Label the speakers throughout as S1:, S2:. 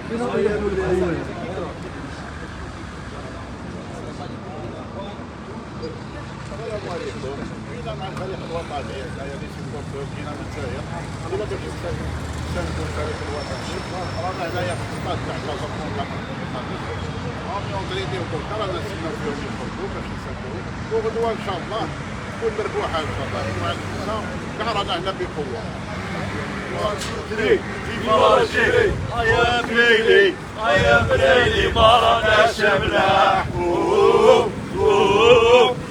S1: مع الفريق الوطني يعني في الكونتور جينا من تاهي ولا باش نساندوا الفريق الوطني رانا هنايا في السطاد تاع كازابلانكا راهم دريدي ودركا رانا نستناو فيهم يخرجوا باش نساندوهم وغدوه ان شاء الله تكون مربوحه ان شاء الله مع النساء كاع رانا هنا بقوه.
S2: يا بليلي يا بليلي ما راناش ملاح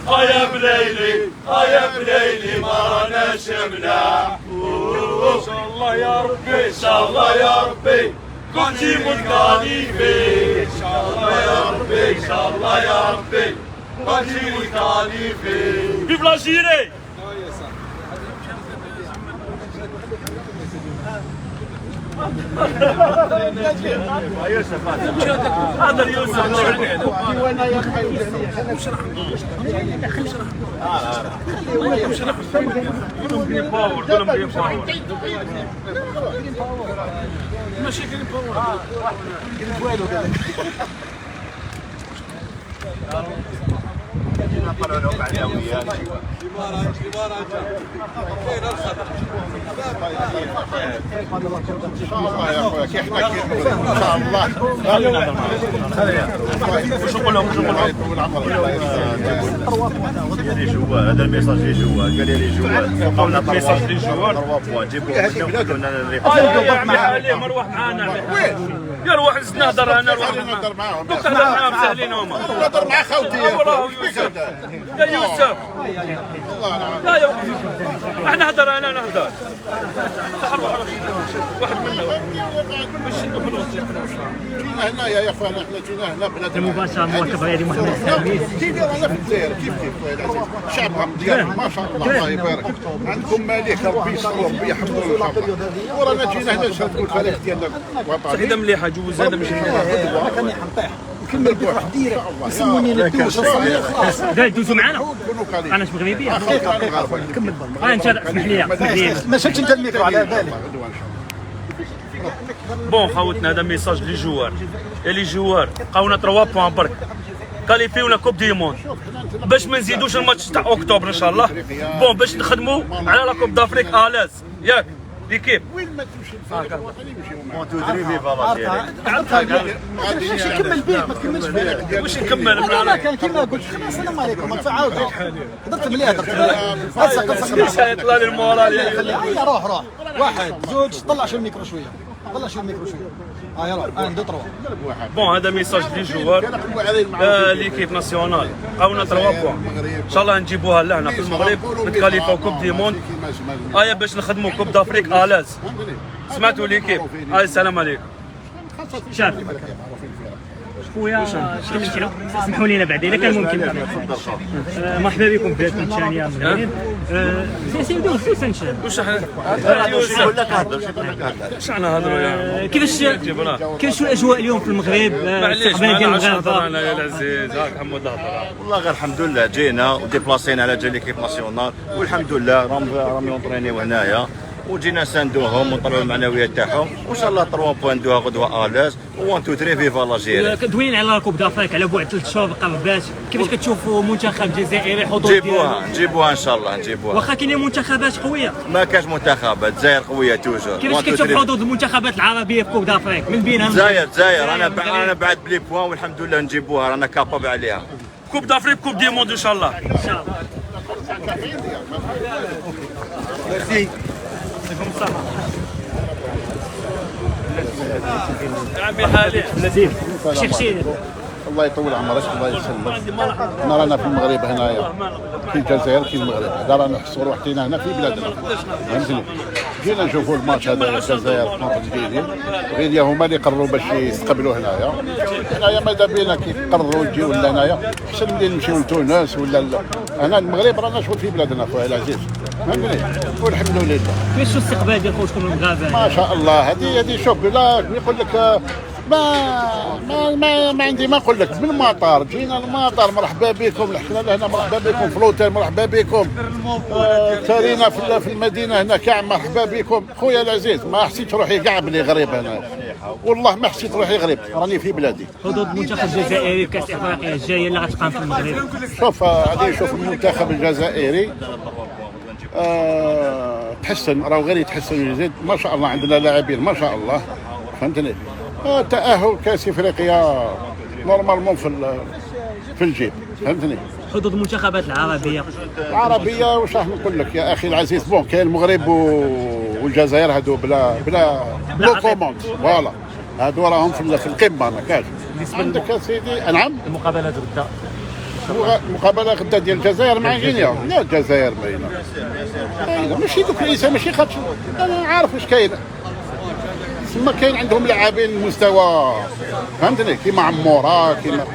S2: يا بليلي يا بليلي ما راناش ملاح ان شاء الله يا ربي ان شاء الله يا ربي كنتي متكاليفي ان شاء الله يا ربي ان شاء الله يا ربي كنتي متكاليفي فيف لالجيري. هذا يوسف ماشي كاين باور نقرأ لهم عليها وياك
S1: ان شاء الله يا اخويا كي احنا كي ان شاء الله
S2: واش نقول لهم لي جوال هذا الميساج لي جوال قال لي جوال قولنا الميساج لي جوال جيبوا يا عمي عليه مروح معانا وين يا روح نزيد نهضر انا نروح
S1: نهضر معاهم
S2: دوك نهضر معاهم ساهلين هما
S1: نهضر مع خوتي
S2: يا يوسف لا يا احنا نهضر انا نهضر واحد منا
S1: جينا هنايا يا اخوان احنا جينا هنا بلاد
S3: المباشره مواكبه هذه محمد السامي
S1: كيف رانا في الجزائر كيف شعبهم ديالهم ما شاء الله الله يبارك عندكم ملك ربي يستر ربي يحفظه ان شاء الله ورانا جينا هنا نشاركوا الفريق ديالنا الوطني
S2: هذا مليحه جوز هذا مش مليح
S4: انا كان حنطيح نكمل بك واحد الديره يسموني للدوش خلاص
S3: دوزوا معنا انا مش مغربيه
S4: كمل
S3: انت اسمح لي
S4: ما شفتش انت الميكرو على بالي.
S2: بون خوتنا هذا ميساج لي جوار يا لي جوار بقاونا 3 بوان برك كاليفيونا كوب دي موند باش ما نزيدوش الماتش تاع اكتوبر ان شاء الله بون باش نخدموا على لا كوب دافريك الاز ياك ليكيب
S1: وين ما تمشي الفريق الوطني يمشيو
S2: تو دريفي فوالا
S4: ماشي كمل بيك ما تكملش بيك
S2: واش نكمل
S4: لا لا كان كيما قلت خلاص السلام عليكم نتعاود هضرت مليح هضرت مليح
S2: ليش يطلع لي المورال
S4: هيا روح واحد زوج طلع شو الميكرو شويه طلع شو الميكرو شويه هيا روح 1 2 3
S2: بون هذا ميساج لي جوار ليكيب ناسيونال بقاونا 3 بوان ان شاء الله نجيبوها لهنا في المغرب نتكاليفاو كوب دي موند هيا باش نخدموا كوب دافريك الاز سمعتوا ليكيب هاي السلام عليكم
S3: شاف خويا كلمتي له اسمحوا لينا بعد اذا كان ممكن مرحبا بكم في هذه الثانيه من المغرب سيدو سوسنش
S2: واش واش انا هضروا يا
S3: كيفاش الاجواء اليوم في المغرب
S2: استقبال ديال المغاربه انا يا العزيز هاك حمود الهضره
S5: والله غير الحمد لله جينا وديبلاسينا على جال ليكيب ناسيونال والحمد لله راهم يونطرينيو هنايا وجينا ساندوهم ونطلعوا المعنويات تاعهم وان شاء الله 3 بوان دوها غدوه الاز و 1 2 3 فيفا لاجيري.
S3: دوين على كوب دافريك على بعد 3 شهور قربات كيفاش كتشوفوا منتخب جزائري حضور
S5: نجيبوها ان شاء الله نجيبوها
S3: واخا كاينين منتخبات قويه
S5: ما كاش منتخبات الجزائر قويه توجور.
S3: كيفاش كتشوف حظوظ المنتخبات العربيه في كوب دافريك من بينها
S5: الجزائر انا بعد بلي بوان والحمد لله نجيبوها رانا كابابل عليها.
S2: كوب دافريك كوب دي موند ان شاء الله.
S3: ان شاء الله.
S2: ميرسي. يعطيكم الصحة. يا عمي حالي.
S3: لطيف. شيخ
S1: الله يطول عمرك الله يسلمك. انا رانا في المغرب هنايا في الجزائر في المغرب هذا رانا نحسوا روحنا هنا في بلادنا فهمتني. جينا نشوفوا الماتش هذا الجزائر كونتر غينيا هما اللي قرروا باش يستقبلوا هنايا ماذا بينا كي قرروا يجيو لهنايا احسن ملي نمشيو لتونس ولا هنا المغرب رانا شغل في بلادنا خويا العزيز فهمتني. والحمد لله.
S3: كيفاش شو الاستقبال ديال خوتكم المغاربه؟
S1: ما شاء الله. هذه شوف، لا يقول لك ما عندي ما نقول لك. من المطار جينا المطار، مرحبا بكم، لحقنا لهنا مرحبا بكم، في الاوتيل مرحبا بكم، تارينا في المدينه هنا كاع مرحبا بكم. خويا العزيز ما حسيت روحي كاع بلي غريب هنا، والله ما حسيت روحي غريب، راني في بلادي.
S3: حظوظ المنتخب الجزائري في كاس افريقيا الجايه اللي غتقام في المغرب.
S1: شوف غادي نشوف المنتخب الجزائري تحسن، راه غير يتحسن ويزيد. ما شاء الله عندنا لاعبين ما شاء الله، فهمتني. تأهل كاس افريقيا نورمالمون في الجيب، فهمتني.
S3: حظوظ المنتخبات
S1: العربيه واش راح نقول لك يا اخي العزيز. بون كاين المغرب والجزائر هادو بلا كوموند، فوالا هادو راهم في القمه. ما كاش عندك يا سيدي. نعم.
S3: المقابلات غدا
S1: المقابله غدا ديال الجزائر مع غينيا. لا الجزائر باينه ماشي دوك الاسم، ماشي خاطر انا عارف واش كاين. تما كاين عندهم لاعبين مستوى، فهمتني، كيما عمورة، كيما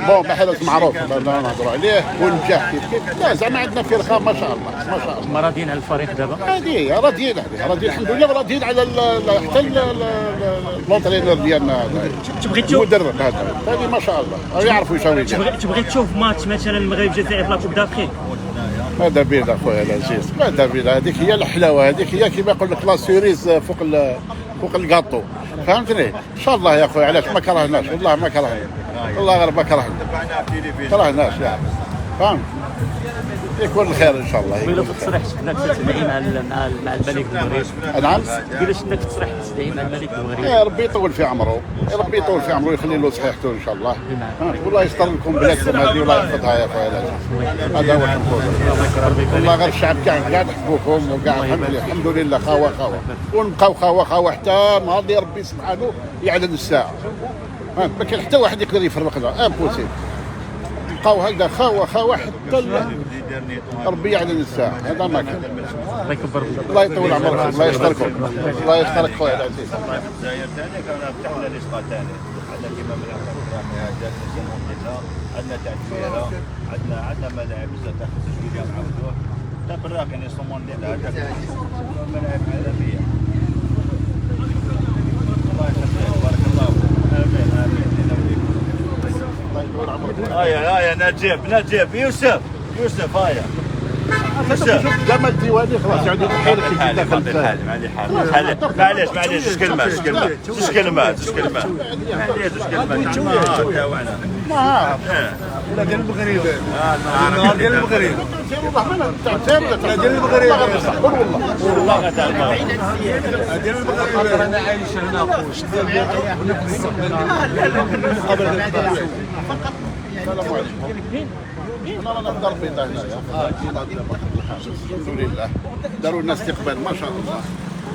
S1: بون بحال معروف لا نهضروا عليه، ونجاح كيف لا زعما عندنا فرقه ما شاء الله ما شاء الله.
S3: ما راضيين على الفريق دابا؟
S1: هذه راضيين الحمد لله، وراضيين على حتى لونترينور ديالنا
S3: تبغي تشوف
S1: المدرب هذا ما شاء الله يعرفوا يساوي.
S3: تبغي تشوف ماتش مثلا المغرب الجزائر في لا كوب دافريك؟
S1: هذا بيض اخويا العزيز، هذا بيض. هذيك هي الحلاوه، هذيك هي كيما يقول لك لا سيريز فوق الكاطو، فهمتني. ان شاء الله يا اخويا، علاش ما كرهناش، والله ما كرهنا، والله غير ما كرهناش يعني، فهمت. يكون الخير ان شاء الله.
S3: قبيله في التصريح شفناك تدعي مع الملك المغرب.
S1: نعم.
S3: قبيله شفناك تصريح تدعي مع الملك المغرب.
S1: يا ربي يطول في عمره، ربي يطول في عمره ويخلي له صحيحته ان شاء الله. والله يستر لكم بلادكم هذه، والله يحفظها يا اخويا العزيز. هذا هو المفروض. والله غير الشعب كاع نحبوكم وكاع الحمد لله خاوه ونبقاو خاوه حتى نهار اللي ربي سبحانه يعلن الساعه. ما كاين حتى واحد يقدر يفرقنا، امبوسيبل. بقاو هكذا خاوه حتى ربي يعلن الساعه. هذا ما كان.
S3: الله يكبر فيك.
S1: الله يطول عمركم، الله يستركم، الله يسترك خويا العزيز.
S5: الجزائر ثاني كان فتحنا ليسطا ثاني، عندنا كيما ملعب هذاك عندنا تاع الكبيره، عندنا ملاعب بزاف تاع 5 مليون نعاودوه، تاع براك يعني صومون ديال هذاك ملاعب عالميه. الله يخليك، بارك الله. امين. هيا نجيب يوسف هيا
S1: لما الديواني خلاص يعني حالك
S5: معليش زوج كلمات
S1: لا ديال المغرب النهار ديال المغرب والله ديال المغرب والله ديال المغرب. انا عايش هنا خوش السلام عليكم. انا نقدر بيضاء هنايا الحمد لله، داروا لنا استقبال ما شاء الله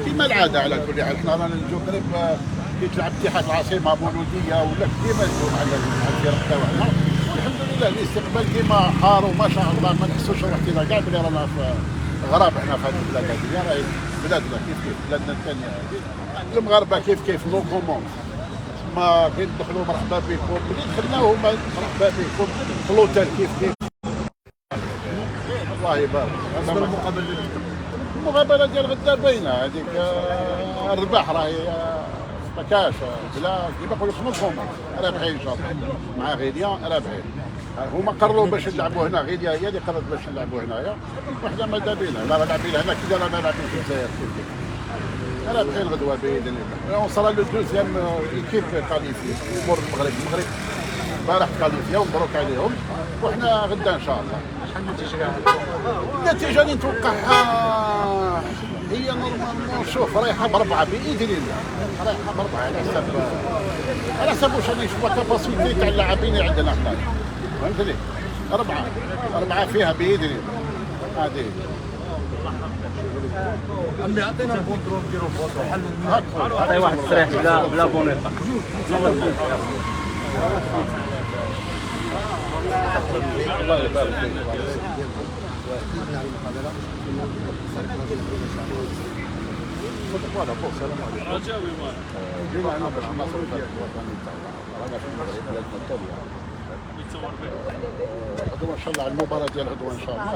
S1: كما العاده. على كل حال حنا رانا نجيو قريب كي تلعب اتحاد العاصمه مولوديه ولا ديما نجيو على الفرق تاعنا. الحمد لله الاستقبال ديما حار وما شاء الله، ما نحسوش روحنا كاع بلي رانا في غراب. حنا في هذه البلاد هذه راهي بلادنا كيف بلادنا الثانيه هذه. المغاربه كيف نو كومون ما كيدخلوا مرحبا بكم، ملي دخلنا هما مرحبا بكم في الاوتيل كيف الله يبارك. المقابله ديال غدا باينه هذيك، الرباح راهي ما كاش بلا كيما نقولوا نو كومون، رابحين ان شاء الله مع غينيا رابحين. هما قرروا باش نلعبوا هنا، غينيا هي اللي قررت باش نلعبوا هنايا، وحنا ماذا بينا لا لاعبين هنا كي رانا لاعبين في الجزائر رابحين غدوه باذن الله. وصلنا لو دوزيام ايكيب كاليفي امور المغرب البارح كاليفيا ومبروك عليهم، وحنا غدا ان شاء الله. النتيجه اللي نتوقعها هي نورمالمون شوف رايحه بربعه باذن الله، رايحه بربعه على حسب واش راني نشوف الكاباسيتي تاع اللاعبين اللي عندنا حنا، فهمتني. أربعة فيها بإذن الله. هذه عمي عطينا الكونترول نديرو فوتو حل عطي واحد التصريح بلا بونيطا. الله يبارك فيك. فوالا فوق السلام عليكم. رجاوي جينا هنا باش نصرفوا الوطني تاعنا. رانا في بلادنا التالية. غدوة ان شاء الله على المباراة ديال غدوة ان شاء الله.